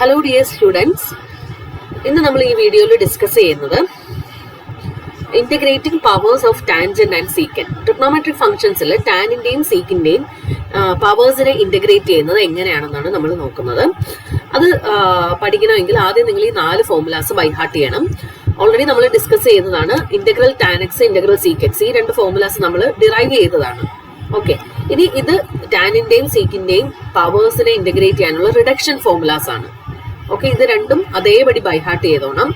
Hello dear students, ഇന്ന് നമ്മൾ ഈ വീഡിയോയിൽ ഡിസ്കസ് ചെയ്യുന്നത് integrating powers of tangent and secant. Trigonometric ഫംഗ്ഷൻസിൽ ടാനിന്റെയും സീക്കിന്റെയും പവേഴ്സിനെ ഇന്റഗ്രേറ്റ് ചെയ്യുന്നത് എങ്ങനെയാണെന്നാണ് നമ്മൾ നോക്കുന്നത്. അത് പഠിക്കണമെങ്കിൽ ആദ്യം നിങ്ങൾ ഈ 4 ഫോർമുലാസ് ബൈ ഹാർട്ട് ചെയ്യണം. ഓൾറെഡി നമ്മൾ ഡിസ്കസ് ചെയ്തതാണ്. Integral tan x, integral sec x, ഈ 2 ഫോർമുലാസ് നമ്മൾ ഡിറൈവ് ചെയ്തതാണ്. ഓക്കെ, ഇനി ഇത് ടാനിന്റെയും സീക്കിന്റെയും പവേഴ്സിനെ ഇന്റഗ്രേറ്റ് ചെയ്യാനുള്ള റിഡക്ഷൻ ഫോർമുലാസ് ആണ്. ഓക്കെ, ഇത് രണ്ടും അതേപടി ബൈ ഹാർട്ട് ചെയ്തോണം.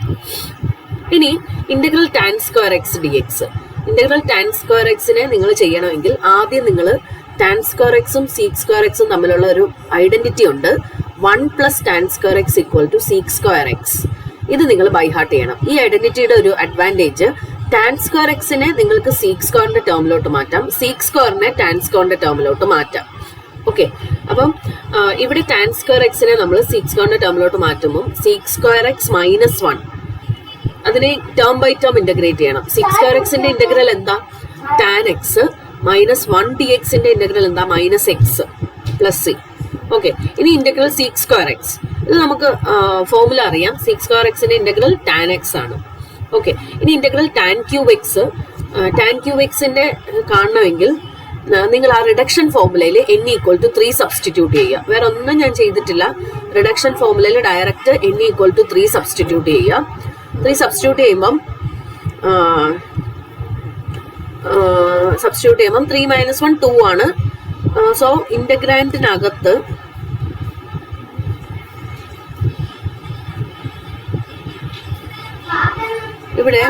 ഇനി integral tan square x d x. Integral tan square എക്സിനെ നിങ്ങൾ ചെയ്യണമെങ്കിൽ ആദ്യം നിങ്ങൾ ടാൻ സ്ക്വയർ എക്സും സീക്ക് സ്ക്വയർ എക്സും തമ്മിലുള്ള ഒരു ഐഡന്റിറ്റി ഉണ്ട്. 1 + tan square X = seek square X. ഇത് നിങ്ങൾ ബൈ ഹാർട്ട് ചെയ്യണം. ഈ ഐഡന്റിറ്റിയുടെ ഒരു അഡ്വാൻറ്റേജ്, ടാൻ സ്ക്വയർ എക്സിനെ നിങ്ങൾക്ക് സീക്ക് സ്ക്വയറിന്റെ ടേമിലോട്ട് മാറ്റാം, സീക്ക് സ്ക്വയറിനെ ടാൻ സ്ക്വയറിന്റെ ടേമിലോട്ട് മാറ്റാം. ഓക്കെ, അപ്പം ഇവിടെ ടാൻ സ്ക്വയർ എക്സിനെ നമ്മൾ സീക്ക് സ്ക്വയറിന്റെ ടേമിലോട്ട് മാറ്റുമ്പോൾ സീക്ക് സ്ക്വയർ എക്സ് -1 അതിനെ ടേം ബൈ ടേം ഇന്റഗ്രേറ്റ് ചെയ്യണം. സീക്ക് സ്ക്വയർ എക്സിന്റെ ഇന്റഗ്രൽ എന്താ? ടാൻ എക്സ് -1 ഡി എക്സിന്റെ ഇന്റഗ്രൽ എന്താ? -x + c. ഓക്കെ, ഇനി ഇന്റഗ്രൽ സീക്ക് സ്ക്വയർ എക്സ്, ഇത് നമുക്ക് ഫോർമുല അറിയാം. സീക്ക് സ്ക്വയർ എക്സിന്റെ ഇന്റഗ്രൽ ടാൻ എക്സ് ആണ്. ഓക്കെ, ഇനി integral tan cube X. Tan cube എക്സിന്റെ കാണണമെങ്കിൽ നിങ്ങൾ ആ റിഡക്ഷൻ ഫോർമുലയിൽ n = 3 സബ്സ്റ്റിറ്റ്യൂട്ട് ചെയ്യുക. വേറെ ഒന്നും ഞാൻ ചെയ്തിട്ടില്ല. റിഡക്ഷൻ ഫോർമുലയിൽ ഡയറക്റ്റ് n = 3 സബ്സ്റ്റിറ്റ്യൂട്ട് ചെയ്യുക. 3 സബ്സ്റ്റിറ്റ്യൂട്ട് ചെയ്യുമ്പം 3 - 1 2 ആണ്. സോ ഇന്റഗ്രാൻഡിനകത്ത് ഇവിടെ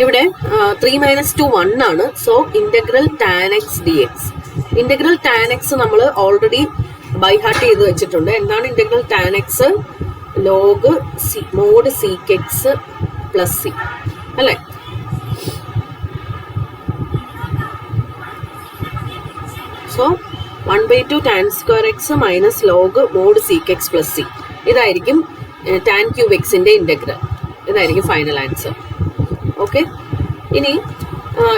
ഇവിടെ 3 - 2 1 ആണ്. So integral tan x d x. Integral tan X നമ്മൾ ഓൾറെഡി ബൈ ഹാർട്ട് ചെയ്ത് വെച്ചിട്ടുണ്ട്. എന്താണ് integral tan X? Log mod sec x + c അല്ലേ? So 1/2 tan square X - log mod sec x + c. ഇതായിരിക്കും ടാൻ ക്യൂബ് എക്സിന്റെ integral. ഇതായിരിക്കും final answer. Okay, ഇനി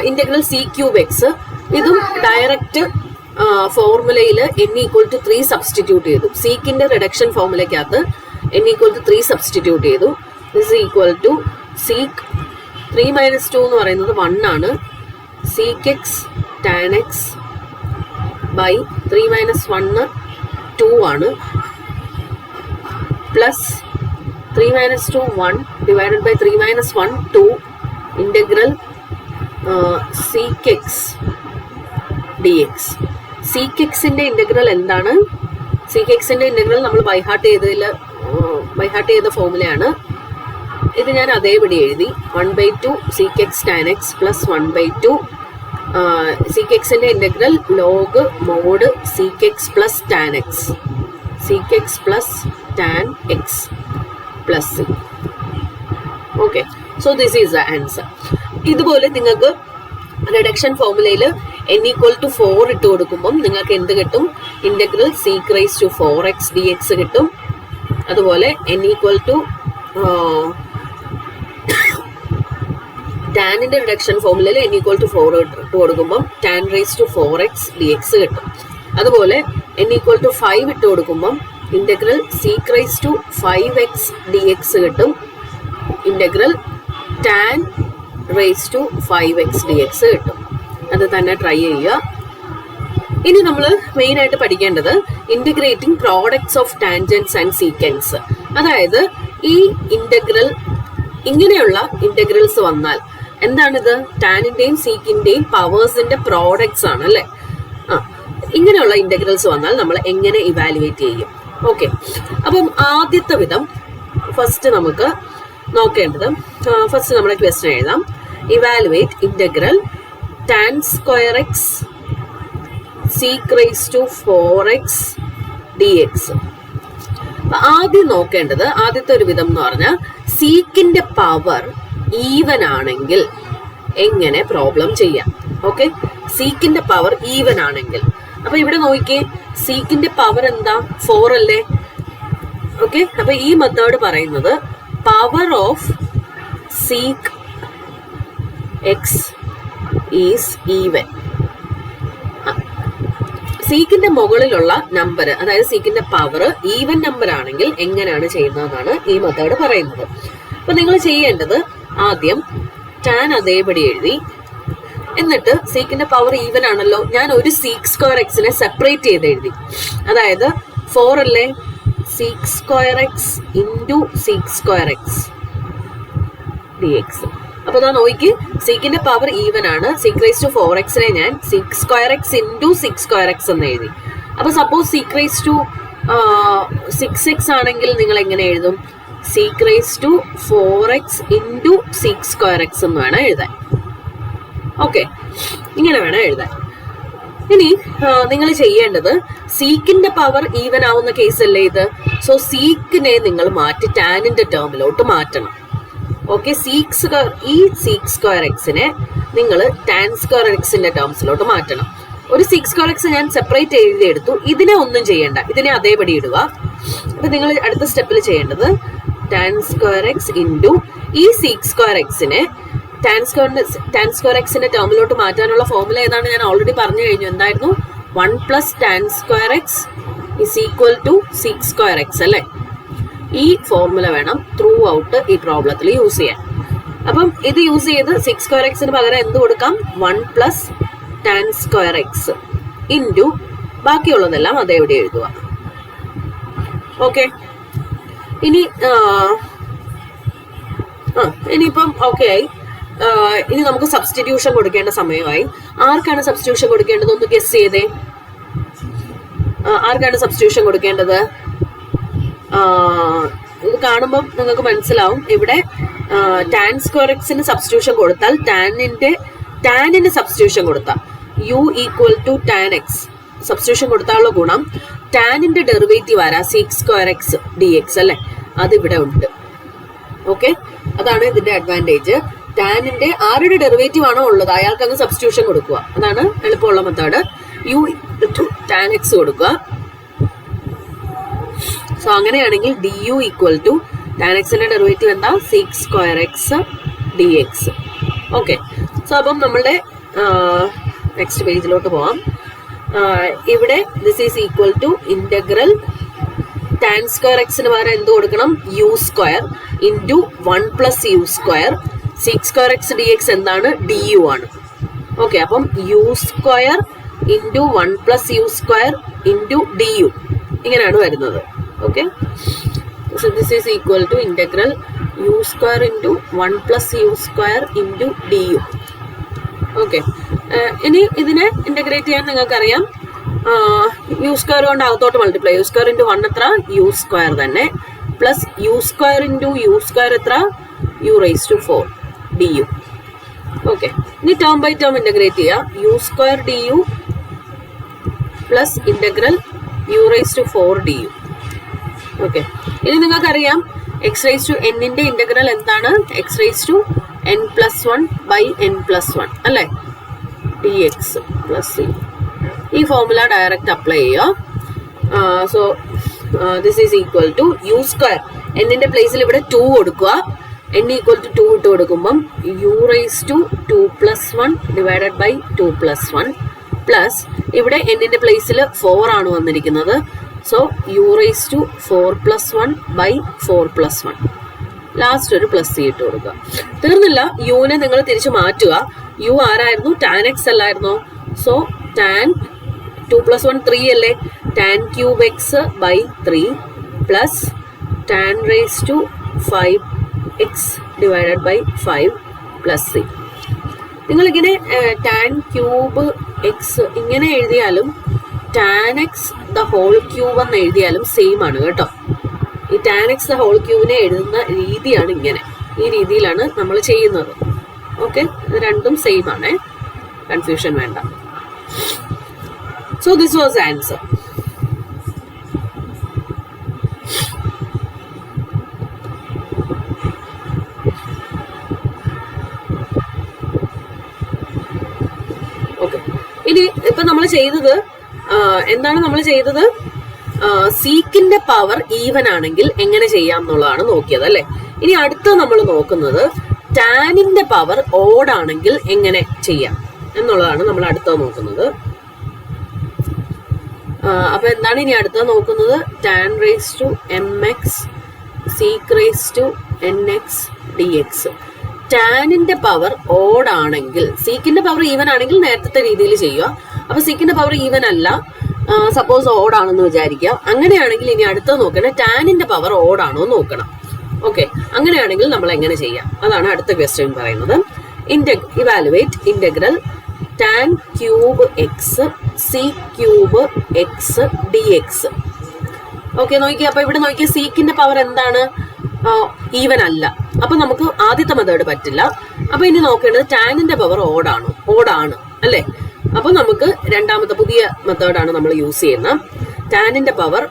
integral C cube X, ഇതും ഡയറക്റ്റ് ഫോർമുലയിൽ n = 3 സബ്സ്റ്റിറ്റ്യൂട്ട് ചെയ്തു. സീക്കിന്റെ റിഡക്ഷൻ ഫോർമുലയ്ക്കകത്ത് n = 3 സബ്സ്റ്റിറ്റ്യൂട്ട് ചെയ്തു. This = sec 3 - 2 എന്ന് പറയുന്നത് 1 ആണ്. Sec x tan x by 3 - 1 2 ആണ്, plus 3 - 2 1 divided by 3 - 1 2 integral sec x d x. Sec എക്സിന്റെ ഇന്റഗ്രൽ എന്താണ്? സീക്ക് എക്സിന്റെ ഇന്റഗ്രൽ നമ്മൾ ബൈ ഹാർട്ട് ചെയ്ത ഫോർമുലയാണ്. ഇത് ഞാൻ അതേപടി എഴുതി. 1/2 sec x tan x + 1/2 sec എക്സിന്റെ integral log mod sec x + tan x, seek x + tan x + c. Okay, so this is the answer. ഇതുപോലെ നിങ്ങൾക്ക് റിഡക്ഷൻ ഫോർമുലയിൽ n = 4 ഇട്ട് കൊടുക്കുമ്പം നിങ്ങൾക്ക് എന്ത് കിട്ടും? Integral sec raise to 4x dx കിട്ടും. അതുപോലെ n = ടാനിന്റെ റിഡക്ഷൻ ഫോർമുലയിൽ n = 4 ഇട്ട് കൊടുക്കുമ്പം tan raise to 4x dx കിട്ടും. അതുപോലെ n = 5 ഇട്ട് കൊടുക്കുമ്പം integral sec raise to 5x dx കിട്ടും. Integral tan raise to 5x dx കിട്ടും. അത് തന്നെ ട്രൈ ചെയ്യുക. ഇനി നമ്മൾ മെയിൻ ആയിട്ട് പഠിക്കേണ്ടത് integrating products of tangents and secants. അതായത് ഈ ഇന്റഗ്രൽ, ഇങ്ങനെയുള്ള ഇന്റഗ്രൽസ് വന്നാൽ എന്താണിത്? ടാനിന്റെയും സീക്കിന്റെയും പവേഴ്സിന്റെ പ്രോഡക്ട്സ് ആണ് അല്ലെ? ഇങ്ങനെയുള്ള ഇന്റഗ്രൽസ് വന്നാൽ നമ്മൾ എങ്ങനെ ഇവാലുവേറ്റ് ചെയ്യും? ഓക്കെ, അപ്പം ആദ്യത്തെ വിധം ഫസ്റ്റ് നമുക്ക് നോക്കേണ്ടത്, ഫസ്റ്റ് നമ്മുടെ ക്വസ്റ്റ്യൻ എഴുതാം. Evaluate integral tan square x sec raise to 4x dx. ആദ്യം നോക്കേണ്ടത്, ആദ്യത്തെ ഒരു വിധം എന്ന് പറഞ്ഞാൽ സീക്കിന്റെ പവർ ഈവൻ ആണെങ്കിൽ എങ്ങനെ പ്രോബ്ലം ചെയ്യാം. ഓക്കെ, സീക്കിന്റെ പവർ ഈവൻ ആണെങ്കിൽ, അപ്പൊ ഇവിടെ നോക്കിയേ, സീക്കിന്റെ പവർ എന്താ? 4 അല്ലേ? ഓക്കെ, അപ്പൊ ഈ മെത്തേഡ് പറയുന്നത് power of sec x is even. സീക്കിന്റെ മുകളിലുള്ള നമ്പർ, അതായത് സീക്കിന്റെ പവർ ഈവൻ നമ്പർ ആണെങ്കിൽ എങ്ങനെയാണ് ചെയ്യുന്നതെന്നാണ് ഈ മെത്തേഡ് പറയുന്നത്. അപ്പൊ നിങ്ങൾ ചെയ്യേണ്ടത് ആദ്യം ടാൻ അതേപടി എഴുതി, എന്നിട്ട് സീക്കിന്റെ പവർ ഈവൻ ആണല്ലോ, ഞാൻ ഒരു സീക്ക് സ്ക്വയർ എക്സിനെ സെപ്പറേറ്റ് ചെയ്ത് എഴുതി. അതായത് 4 അല്ലേ, seek square x into sec square x d X. അപ്പൊ ഞാൻ നോക്കി, സീക്കിന്റെ പവർ ഈവൻ ആണ്. സീക്ക് റേസ് ടു 4x ഞാൻ seek square x into sec square x എന്ന് എഴുതി. അപ്പൊ suppose seek raise to 6x ആണെങ്കിൽ നിങ്ങൾ എങ്ങനെ എഴുതും? Sec raise to 4x into sec square x എന്ന് വേണം എഴുതാൻ. ഓക്കെ, ഇങ്ങനെ വേണം എഴുതാൻ. ഇനി നിങ്ങൾ ചെയ്യേണ്ടത്, സീക്കിന്റെ പവർ ഈവൻ ആവുന്ന കേസല്ലേ ഇത്. സോ സീക്കിനെ നിങ്ങൾ മാറ്റി ടാനിന്റെ ടേമിലോട്ട് മാറ്റണം. ഓക്കെ, ഈ സീക്ക് സ്ക്വയർ എക്സിനെ നിങ്ങൾ ടാൻ സ്ക്വയർ എക്സിന്റെ ടേംസിലോട്ട് മാറ്റണം. ഒരു സീക്ക് സ്ക്വയർ എക്സ് ഞാൻ സെപ്പറേറ്റ് എഴുതിയെടുത്തു. ഇതിനെ ഒന്നും ചെയ്യണ്ട, ഇതിനെ അതേപടി ഇടുക. അപ്പൊ നിങ്ങൾ അടുത്ത സ്റ്റെപ്പിൽ ചെയ്യേണ്ടത് ടാൻ സ്ക്വയർ എക്സ് ഇൻറ്റു ഈ സീക്ക് സ്ക്വയർ എക്സിനെ ടാൻ സ്ക്വയർ എക്സിന്റെ ടേമിലോട്ട് മാറ്റാനുള്ള ഫോർമുല ഏതാണ്? ഞാൻ ഓൾറെഡി പറഞ്ഞു കഴിഞ്ഞു. എന്തായിരുന്നു? 1 + tan square x is equal to sec square x അല്ലേ? ഈ ഫോർമുല വേണം ത്രൂ ഔട്ട് ഈ പ്രോബ്ലത്തിൽ യൂസ് ചെയ്യാൻ. അപ്പം ഇത് യൂസ് ചെയ്ത് സീക്ക് സ്ക്വയർ എക്സിന് പകരം എന്ത് കൊടുക്കാം? 1 + tan സ്ക്വയർ എക്സ് ഇൻറ്റു ബാക്കിയുള്ളതെല്ലാം അതേവിടെ എഴുതുക. ഓക്കെ, ഇനിയിപ്പം ഓക്കെ ആയി. ഇനി നമുക്ക് സബ്സ്റ്റിറ്റ്യൂഷൻ കൊടുക്കേണ്ട സമയമായി. ആർക്കാണ് സബ്സ്റ്റിറ്റ്യൂഷൻ കൊടുക്കേണ്ടത്? ഒന്ന് ഗസ് ചെയ്തേ. ആർക്കാണ് സബ്സ്റ്റിറ്റ്യൂഷൻ കൊടുക്കേണ്ടത്? ഇത് കാണുമ്പോൾ നിങ്ങൾക്ക് മനസ്സിലാവും. ഇവിടെ ടാൻ സ്ക്വയർ എക്സിന് സബ്സ്റ്റിറ്റ്യൂഷൻ കൊടുത്താൽ ടാനിന് സബ്സ്റ്റിറ്റ്യൂഷൻ കൊടുത്താൽ u = tan x സബ്സ്റ്റിറ്റ്യൂഷൻ കൊടുത്താലുള്ള ഗുണം ടാനിന്റെ ഡെറിവേറ്റീവ് ആരാ? Seek square x d X അല്ലെ? അതിവിടെ ഉണ്ട്. ഓക്കെ, അതാണ് ഇതിന്റെ അഡ്വാൻറ്റേജ്. ടാനിന്റെ ആരുടെ ഡെറിവേറ്റീവ് ആണോ ഉള്ളത് അയാൾക്ക് അങ്ങ് സബ്സ്റ്റിറ്റ്യൂഷൻ കൊടുക്കുക. അതാണ് എളുപ്പമുള്ള മെത്തേഡ്. u = tan x കൊടുക്കുക. സോ അങ്ങനെയാണെങ്കിൽ du = tan xന്റെ ഡെറിവേറ്റീവ് എന്താ? Sec square x d x. Okay, so അപ്പം നമ്മളുടെ നെക്സ്റ്റ് പേജിലോട്ട് പോവാം. ഇവിടെ this is equal to integral tan square എക്സിന് പകരം എന്ത് കൊടുക്കണം? u² into 1 + u². Sec square x d x എന്താണ്? du ആണ്. ഓക്കെ, അപ്പം u² into 1 + u² into du ഇങ്ങനെയാണ് വരുന്നത്. Okay, so this is equal to integral u² into 1 + u² into du. Okay, ഇനി ഇതിനെ ഇന്റഗ്രേറ്റ് ചെയ്യാൻ നിങ്ങൾക്കറിയാം. u² കൊണ്ട് അകത്തോട്ട് മൾട്ടിപ്ലൈ. u² ഇൻറ്റു 1 എത്ര? u² തന്നെ, പ്ലസ് u² ഇൻറ്റു u² എത്ര? u⁴ du. ഓക്കെ, ഇനി ടേം ബൈ ടേം ഇന്റഗ്രേറ്റ് ചെയ്യാം. u² du plus integral u⁴ du. Okay, ഇനി നിങ്ങൾക്കറിയാം x⁻n ന്റെ ഇന്റഗ്രൽ എന്താണ്? x⁻n+1/n+1 അല്ലേ? dx + c. ഈ ഫോർമുല ഡയറക്റ്റ് അപ്ലൈ ചെയ്യുക. So this is equal to u². എന്നിന്റെ പ്ലേസിൽ ഇവിടെ 2 കൊടുക്കുക. n = 2 ഇട്ട് കൊടുക്കുമ്പം u⁻² + 1 / 2 + 1 പ്ലസ് ഇവിടെ എന്നിന്റെ പ്ലേസിൽ 4 ആണ് വന്നിരിക്കുന്നത്. So u⁴ + 1/4 + 1. ലാസ്റ്റ് ഒരു പ്ലസ് സി ഇട്ട് കൊടുക്കുക. തീർന്നില്ല, യുവിനെ നിങ്ങൾ തിരിച്ച് മാറ്റുക. യു ആരായിരുന്നു? ടാൻ എക്സ് അല്ലായിരുന്നോ? സോ ടാൻ 2 + 1 3 അല്ലേ? tan³ x/3 plus tan⁵ 5x / 5 plus C. നിങ്ങളിങ്ങനെ tan³ x ഇങ്ങനെ എഴുതിയാലും tan x ⁻³ എന്ന് എഴുതിയാലും സെയിം ആണ് കേട്ടോ. ഈ tan x ⁻³ എഴുതുന്ന രീതിയാണ് ഇങ്ങനെ. ഈ രീതിയിലാണ് നമ്മൾ ചെയ്യുന്നത്. ഓക്കെ, ഇത് രണ്ടും സെയിം ആണ്, കൺഫ്യൂഷൻ വേണ്ട. So this was answer. Okay, ഇനി ഇപ്പൊ നമ്മൾ ചെയ്തത് എന്താണ്? നമ്മൾ ചെയ്തത് സീക്കിന്റെ പവർ ഈവൻ ആണെങ്കിൽ എങ്ങനെ ചെയ്യാം എന്നുള്ളതാണ് നോക്കിയത് അല്ലെ? ഇനി അടുത്ത നമ്മൾ നോക്കുന്നത് ടാനിന്റെ പവർ ഓഡാണെങ്കിൽ എങ്ങനെ ചെയ്യാം എന്നുള്ളതാണ് നമ്മൾ അടുത്ത നോക്കുന്നത്. അപ്പൊ എന്താണ് ഇനി അടുത്ത നോക്കുന്നത്? Tan raise to m x sec raise to n x d x. ടാനിന്റെ പവർ ഓഡ് ആണെങ്കിൽ, സീക്കിന്റെ പവർ ഈവൻ ആണെങ്കിൽ നേരത്തെ രീതിയിൽ ചെയ്യുക. അപ്പൊ സീക്കിന്റെ പവർ ഈവൻ അല്ല, സപ്പോസ് ഓഡ് ആണെന്ന് വിചാരിക്കുക. അങ്ങനെയാണെങ്കിൽ ഇനി അടുത്ത നോക്കണം ടാനിന്റെ പവർ ഓഡ് ആണോ നോക്കണം. ഓക്കെ, അങ്ങനെയാണെങ്കിൽ നമ്മൾ എങ്ങനെ ചെയ്യാം അതാണ് അടുത്ത ക്വസ്റ്റ്യൻ പറയുന്നത്. Evaluate integral tan cube X C cube x d x. Okay, നോക്കിയേ. അപ്പൊ ഇവിടെ നോക്കിയേ, സീക്കിന്റെ പവർ എന്താണ്? ഈവൻ അല്ല. അപ്പൊ നമുക്ക് ആദ്യത്തെ മെത്തേഡ് പറ്റില്ല. അപ്പൊ ഇനി നോക്കേണ്ടത് ടാനിന്റെ പവർ ഓഡാണോ? ഓഡാണ് അല്ലെ? അപ്പൊ നമുക്ക് രണ്ടാമത്തെ പുതിയ മെത്തേഡാണ് നമ്മൾ യൂസ് ചെയ്യുന്നത്. ടാനിന്റെ പവർ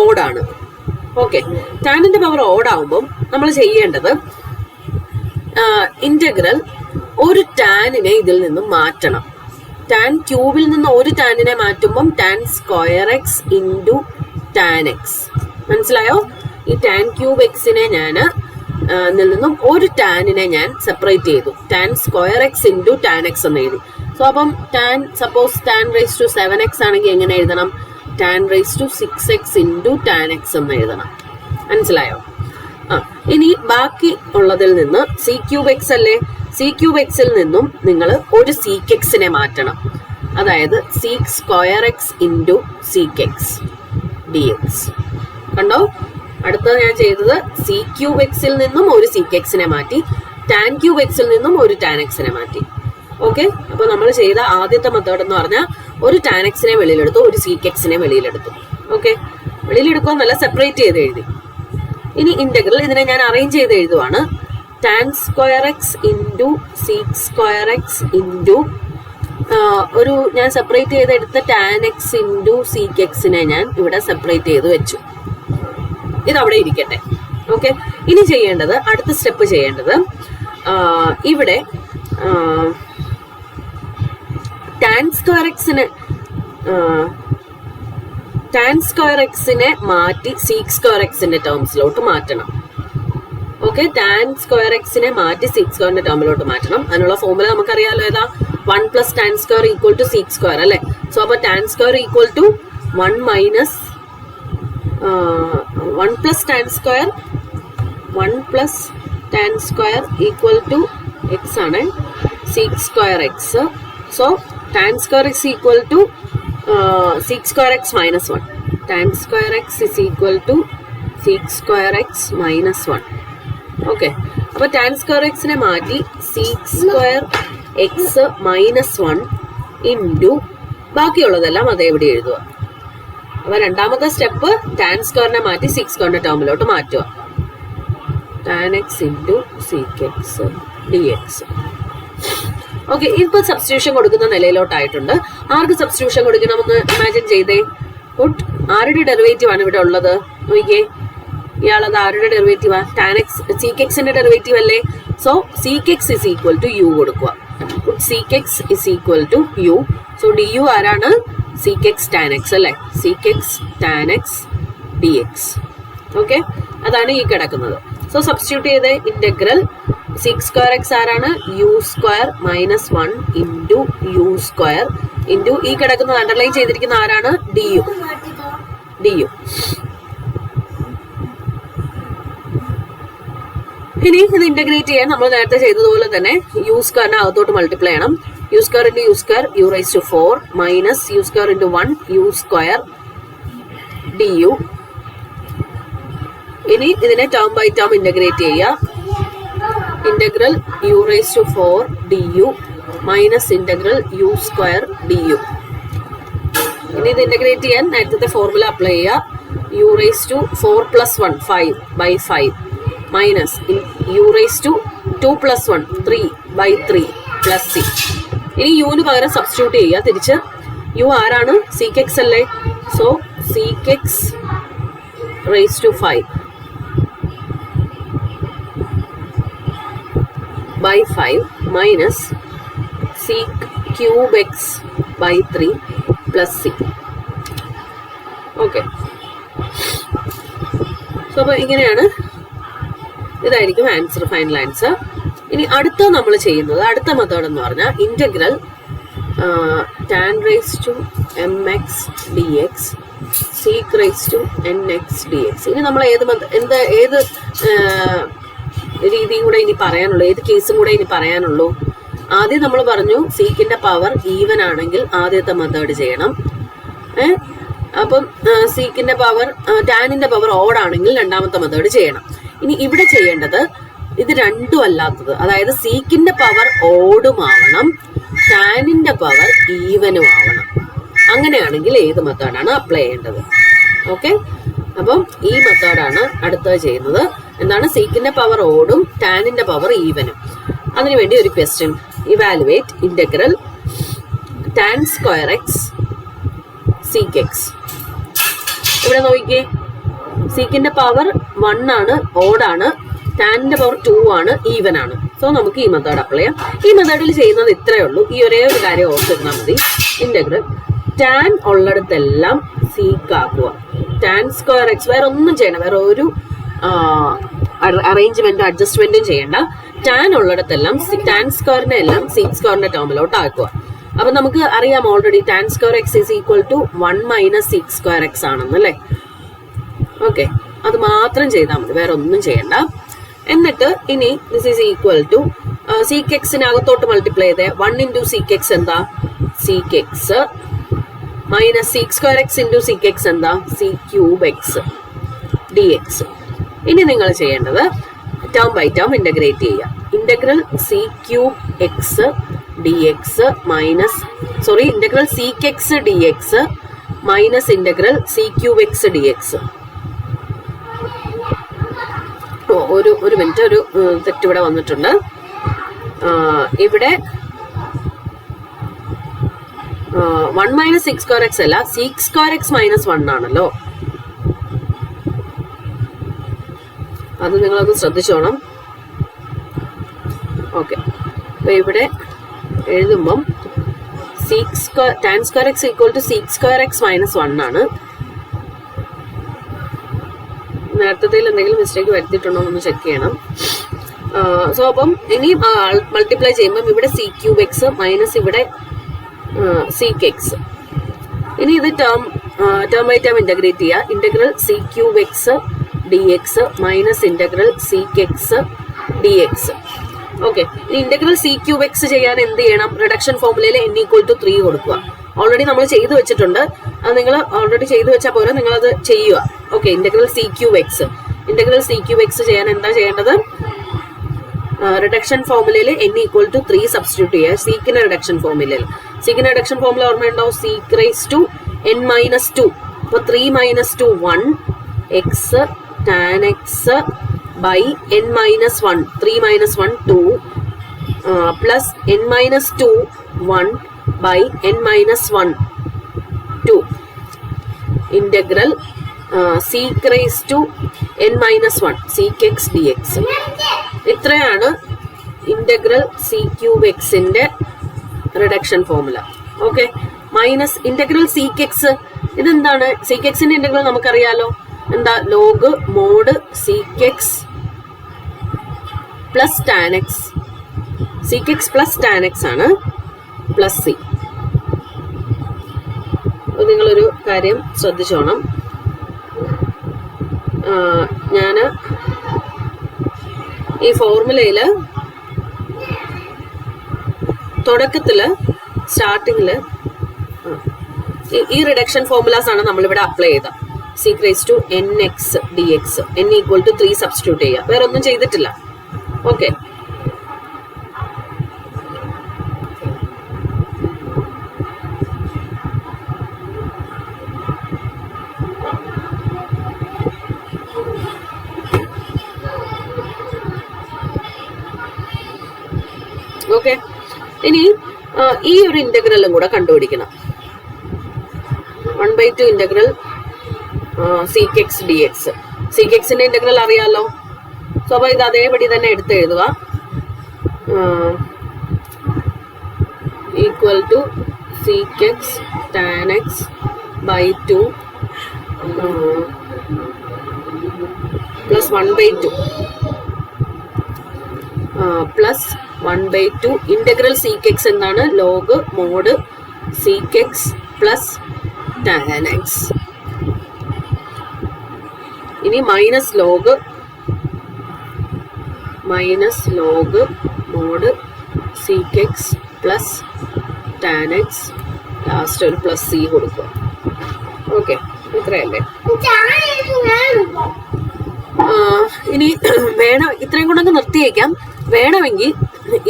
ഓഡാണ്. ഓക്കെ, ടാനിന്റെ പവർ ഓഡാവുമ്പം നമ്മൾ ചെയ്യേണ്ടത് ഇന്റഗ്രൽ ഒരു ടാനിനെ ഇതിൽ നിന്നും മാറ്റണം. ടാൻ ക്യൂബിൽ നിന്ന് ഒരു ടാനിനെ മാറ്റുമ്പം tan square x into tan x. മനസ്സിലായോ? ഈ ടാൻ ക്യൂബ് എക്സിനെ ഞാൻ നിന്നും ഒരു ടാനിനെ ഞാൻ സെപ്പറേറ്റ് ചെയ്തു. Tan square x into tan x എന്ന് എഴുതി. സോ അപ്പം suppose tan raise to 7x ആണെങ്കിൽ എങ്ങനെ എഴുതണം? Tan raise to 6x into tan x എന്ന് എഴുതണം. മനസ്സിലായോ? ഇനി ബാക്കി ഉള്ളതിൽ നിന്ന് സി ക്യൂബ് എക്സ് അല്ലേ? സി ക്യൂബ് എക്സിൽ നിന്നും നിങ്ങൾ ഒരു സീക്ക് എക്സിനെ മാറ്റണം. അതായത് sec square x into sec x d x. കണ്ടോ? അടുത്തത് ഞാൻ ചെയ്തത് സി ക്യൂബ് എക്സിൽ നിന്നും ഒരു സീക്ക് എക്സിനെ മാറ്റി, ടാൻ ക്യൂബ് എക്സിൽ നിന്നും ഒരു ടാൻ എക്സിനെ മാറ്റി. ഓക്കെ, അപ്പൊ നമ്മൾ ചെയ്ത ആദ്യത്തെ മെത്തേഡ് എന്ന് പറഞ്ഞാൽ ഒരു ടാൻ എക്സിനെ വെളിയിലെടുത്തു, ഒരു സീക്ക് എക്സിനെ വെളിയിലെടുത്തു. ഓക്കെ, വെളിയിലെടുക്കുക എന്നല്ല, സെപ്പറേറ്റ് ചെയ്ത് എഴുതി. ഇനി ഇന്റഗ്രൽ ഇതിനെ ഞാൻ അറേഞ്ച് ചെയ്ത് എഴുതുവാണ്. Tan square x into sec square x into ഒരു ഞാൻ സെപ്പറേറ്റ് ചെയ്തെടുത്ത ടാൻ എക്സ് ഇൻറ്റു സീക്ക് എക്സിനെ ഞാൻ ഇവിടെ സെപ്പറേറ്റ് ചെയ്ത് വെച്ചു. ഇതവിടെ ഇരിക്കട്ടെ. ഓക്കെ, ഇനി ചെയ്യേണ്ടത്, അടുത്ത സ്റ്റെപ്പ് ചെയ്യേണ്ടത്, ഇവിടെ ടാൻ സ്ക്വയർ എക്സിനെ മാറ്റി സീക്ക് സ്ക്വയർ എക്സിന്റെ ടേംസിലോട്ട് മാറ്റണം. ഓക്കെ, ടാൻ സ്ക്വയർ എക്സിനെ മാറ്റി സീക്ക് സ്ക്വയറിന്റെ ടേമിലോട്ട് മാറ്റണം. അതിനുള്ള ഫോർമുല നമുക്കറിയാലോ, ഏതാ? 1 + tan square equal to sec square അല്ലെ? സോ അപ്പൊ tan square equal to 1 + tan square equal to x ആണ്, sec square x. So tan square x equal to sec square x minus 1. Tan square x is equal to sec square x minus 1. Okay, അപ്പൊ tan square എക്സിനെ മാറ്റി sec square x minus 1 into ബാക്കിയുള്ളതെല്ലാം അതേവിടെ എഴുതുക. അപ്പൊ രണ്ടാമത്തെ step tan സ്ക്വയറിനെ മാറ്റി seek സ്ക്വയറിന്റെ ടേമിലോട്ട് മാറ്റുക. Tan x into sec x d x. Okay, ഇപ്പൊ സബ്സ്റ്റിറ്റ്യൂഷൻ കൊടുക്കുന്ന നിലയിലോട്ടായിട്ടുണ്ട്. ആർക്ക് സബ്സ്റ്റിറ്റ്യൂഷൻ കൊടുക്കണമെന്ന് ഇമാജിൻ ചെയ്തേ. ഗുഡ്. ആരുടെ ഡെറിവേറ്റീവ് ആണ് ഇവിടെ ഉള്ളത്? നോക്കിയേ, ഇയാളത് ആരുടെ ഡെറിവേറ്റീവാ? ടാൻ എക്സ്, സീക്ക് എക്സിന്റെ ഡെറിവേറ്റീവ് അല്ലേ? So sec x is equal to u കൊടുക്കുക. Sec x is equal to u. So d u ആരാണ്? സീക്ക് എക്സ് ടാൻ എക്സ് അല്ലേ? Sec x tan x d x. Okay, അതാണ് ഈ കിടക്കുന്നത്. So substitute ചെയ്ത് integral sec square x ആരാണ്? U square minus 1 into u square into ഈ കിടക്കുന്നത് underline ചെയ്തിരിക്കുന്ന ആരാണ്? D u. D u. ഇനി ഇത് ഇന്റഗ്രേറ്റ് ചെയ്യാൻ നമ്മൾ നേരത്തെ ചെയ്തതുപോലെ തന്നെ യു സ്ക്വയറിനെ അകത്തോട്ട് മൾട്ടിപ്ലൈ ചെയ്യണം. U square into u square u raise to 4 minus u square into 1 u square d u. ഇനി ഇതിനെ ടേം ബൈ ടേം ഇന്റഗ്രേറ്റ് ചെയ്യുക. Integral u raise to 4 d u minus integral u square d u. ഇനി ഇത് integrate ചെയ്യാൻ നേരത്തെ formula apply ചെയ്യുക. U raise to 4 + 1 5 by 5 minus u raise to 2 + 1 3 by 3 plus C. ഇനി യുവിന് പകരം സബ്സ്റ്റിറ്റ്യൂട്ട് ചെയ്യുക തിരിച്ച്. യു ആരാണ്? സീക്ക് എക്സ് അല്ലേ? So sec x raise to 5 by 5 minus sec cube x by 3 plus c. Okay, so അപ്പോൾ ഇങ്ങനെയാണ്, ഇതായിരിക്കും ആൻസർ, ഫൈനൽ ആൻസർ. ഇനി അടുത്ത നമ്മൾ ചെയ്യുന്നത്, അടുത്ത മെത്തേഡ് എന്ന് പറഞ്ഞാൽ integral tan raised to mx dx sec raised to nx dx. ഇനി നമ്മൾ ഏത് രീതിയും കൂടെ ഇനി പറയാനുള്ളൂ, ഏത് കേസും കൂടെ ഇനി പറയാനുള്ളൂ. ആദ്യം നമ്മൾ പറഞ്ഞു സീക്കിന്റെ പവർ ഈവൻ ആണെങ്കിൽ ആദ്യത്തെ മെത്തേഡ് ചെയ്യണം. അപ്പം സീക്കിന്റെ പവർ ടാനിന്റെ പവർ ഓഡ് ആണെങ്കിൽ രണ്ടാമത്തെ മെത്തേഡ് ചെയ്യണം. ഇനി ഇവിടെ ചെയ്യേണ്ടത് ഇത് രണ്ടും അല്ലാത്തത്, അതായത് സീക്കിന്റെ പവർ ഓഡും ആവണം, ടാനിന്റെ പവർ ഈവനും ആവണം. അങ്ങനെയാണെങ്കിൽ ഏത് മെത്തേഡാണ് അപ്ലൈ ചെയ്യേണ്ടത്? ഓക്കെ, അപ്പം ഈ മെത്തേഡാണ് അടുത്തത് ചെയ്യുന്നത്. എന്താണ്? സീക്കിന്റെ പവർ ഓഡും ടാനിന്റെ പവർ ഈവനും. അതിനുവേണ്ടി ഒരു question, evaluate integral tan square x seek X. ഇവിടെ നോക്കിക്കേ, സീക്കിന്റെ പവർ 1 ആണ്, ഓഡാണ്, ടാനിന്റെ പവർ 2 ആണ്, ഈവൻ ആണ്. സോ നമുക്ക് ഈ മെത്തേഡ് അപ്ലൈ ചെയ്യാം. ഈ മെത്തേഡിൽ ചെയ്യുന്നത് ഇത്രയേ ഉള്ളൂ. ഈ ഒരേ ഒരു കാര്യം ഓർത്തിരുന്നാൽ മതി. ഇന്റഗ്രൽ ടാൻ ഉള്ളിടത്തെല്ലാം സീക്ക് ആക്കുക. ടാൻ സ്ക്വയർ എക്സ്, വേറെ ഒന്നും ചെയ്യണം, വേറെ ഒരു അറേഞ്ച്മെന്റും അഡ്ജസ്റ്റ്മെന്റും ചെയ്യേണ്ട. ടാൻ ഉള്ളിടത്തെല്ലാം ടാൻ സ്ക്വയറിനെ എല്ലാം സീക്ക് സ്ക്വയറിന്റെ ടേമിലോട്ട് ആക്കുക. അപ്പൊ നമുക്ക് അറിയാം already tan square x is equal to 1 minus sec square x ആണെന്നല്ലേ. ഓക്കെ, അത് മാത്രം ചെയ്താൽ മതി, വേറെ ഒന്നും ചെയ്യണ്ട. എന്നിട്ട് ഇനി this is equal to sec എക്സിനകത്തോട്ട് മൾട്ടിപ്ലൈ ചെയ്തേ. 1 ഇൻറ്റു സീക്ക് എക്സ് എന്താ? Sec x minus sec square x into sec x എന്താ? Sec cube x d x. ഇനി നിങ്ങൾ ചെയ്യേണ്ടത് ടേം ബൈ ടേം ഇന്റഗ്രേറ്റ് ചെയ്യുക. Integral sec cube x d x minus integral sec x d x minus integral sec cube x d x. ഒരു minute, ഒരു തെറ്റ് ഇവിടെ വന്നിട്ടുണ്ട്. ഇവിടെ 1 മൈനസ് സീക്ക് സ്ക്വയർ എക്സ് അല്ല, സീക്ക് സ്ക്വയർ എക്സ് മൈനസ് 1 ആണല്ലോ. അത് നിങ്ങളൊന്ന് ശ്രദ്ധിച്ചോണം. ഓക്കെ, അപ്പൊ ഇവിടെ എഴുതുമ്പം tan square x equal to sec square x minus 1 ആണ്. നേരത്തെ എന്തെങ്കിലും മിസ്റ്റേക്ക് വരുത്തിയിട്ടുണ്ടോ എന്ന് ചെക്ക് ചെയ്യണം. സോ അപ്പം ഇനി മൾട്ടിപ്ലൈ ചെയ്യുമ്പം ഇവിടെ സീ ക്യൂബ് എക്സ് മൈനസ് ഇവിടെ സീക്ക് എക്സ്. ഇനി ഇത് ടേം ബൈ ടേം ഇന്റഗ്രേറ്റ് ചെയ്യുക. Integral sec cube x d x minus integral sec x d x. Okay, ഇനി ഇന്റഗ്രൽ സീ ക്യൂബ് എക്സ് ചെയ്യാൻ എന്ത് ചെയ്യണം? റിഡക്ഷൻ ഫോർമുലയിൽ n ഈക്വൽ ടു 3 കൊടുക്കുക. ഓൾറെഡി നമ്മൾ ചെയ്തു വെച്ചിട്ടുണ്ട്, അത് നിങ്ങൾ ഓൾറെഡി ചെയ്തു വെച്ചാൽ പോലെ നിങ്ങളത് ചെയ്യുക. Okay, integral sec cube x ചെയ്യാൻ എന്താ ചെയ്യേണ്ടത്? റിഡക്ഷൻ ഫോർമുലയിൽ n ഈക്വൽ ടു 3 സബ്സ്റ്റിറ്റ്യൂട്ട് ചെയ്യുക. സീക്കിന്റെ റിഡക്ഷൻ ഫോർമുല ഓർമ്മയുണ്ടോ? Sec raise to n minus 2. അപ്പോൾ 3 മൈനസ് 2 1 x tan x by n minus 1. 3 മൈനസ് 1 2 plus n minus 2 1 by n minus 1 2 integral sec raised to n minus 1 sec x dx. ഇത്രയാണ് integral C cube എക്സിന്റെ reduction formula. Okay, minus integral sec X. ഇതെന്താണ്? Seek എക്സിന്റെ integral നമുക്കറിയാലോ, എന്താ? Log mod sec x plus tan x. Seek x plus tan X ആണ് plus C. നിങ്ങളൊരു കാര്യം ശ്രദ്ധിച്ചോണം. ഞാൻ ഈ ഫോർമുലയിൽ സ്റ്റാർട്ടിങ്ങില് ഈ റിഡക്ഷൻ ഫോർമുലാസ് ആണ് നമ്മളിവിടെ അപ്ലൈ ചെയ്ത. Sec raise to n x d x, n equal to 3 substitute ചെയ്യുക. വേറെ ഒന്നും ചെയ്തിട്ടില്ല. ഓക്കെ, ഓക്കെ, ഇനി ഈ ഒരു ഇന്റഗ്രലും കൂടെ കണ്ടുപിടിക്കണം. 1/2 integral sec x d x. Sec എക്സിന്റെ ഇന്റഗ്രൽ അറിയാലോ. സോ അപ്പൊ ഇത് അതേപടി തന്നെ എടുത്ത് എഴുതുക. Equal to sec x tan x by 2 plus 1/2. Plus 1/2 integral sec x എന്താണ്? Log mod sec x plus tan x. ഇനി minus log mod sec x plus tan x, last ഒരു പ്ലസ് സി കൊടുക്കുക. ഓക്കെ, ഇത്രയല്ലേ? ഇനി വേണം ഇത്രയും കൊണ്ടൊക്കെ നിർത്തിയേക്കാം. വേണമെങ്കിൽ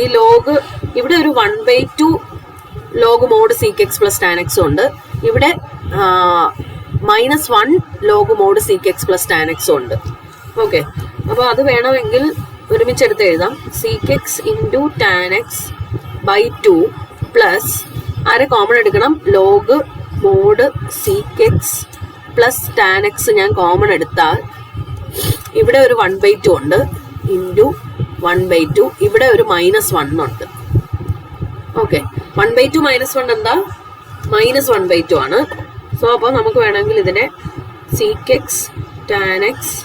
ഈ ലോഗ് ഇവിടെ ഒരു 1/2 log mod sec x plus tan x ഉണ്ട്. ഇവിടെ -1 log mod sec x plus tan x ഉണ്ട്. ഓക്കെ, അപ്പോൾ അത് വേണമെങ്കിൽ ഒരുമിച്ചെടുത്ത് എഴുതാം. Sec x into tan x by 2 plus ആരെ കോമൺ എടുക്കണം? Log mod sec x plus tan x ഞാൻ കോമൺ എടുത്താൽ ഇവിടെ ഒരു 1/2 ഉണ്ട് ഇൻറ്റു 1/2, ഇവിടെ ഒരു -1 ഉണ്ട്. ഓക്കെ, 1/2 -1 എന്താ? -1/2 ആണ്. സോ അപ്പോൾ നമുക്ക് വേണമെങ്കിൽ ഇതിനെ sec x tan x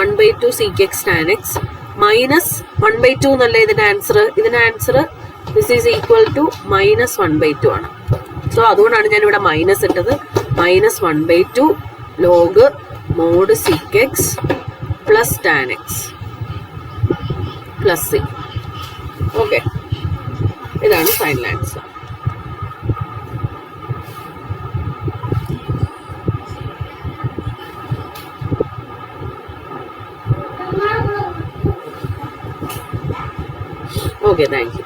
1/2 sec x tan x -1/2 എന്നല്ലേ ഇതിന്റെ ആൻസർ? ഇതിന്റെ answer this is equal to -1/2 ആണ്. സോ അതുകൊണ്ടാണ് ഞാൻ ഇവിടെ മൈനസ് ഇട്ടത്. -1/2 log mod sec x plus tan x plus C. Okay, ഇതാണ് final answer. Okay, thank U.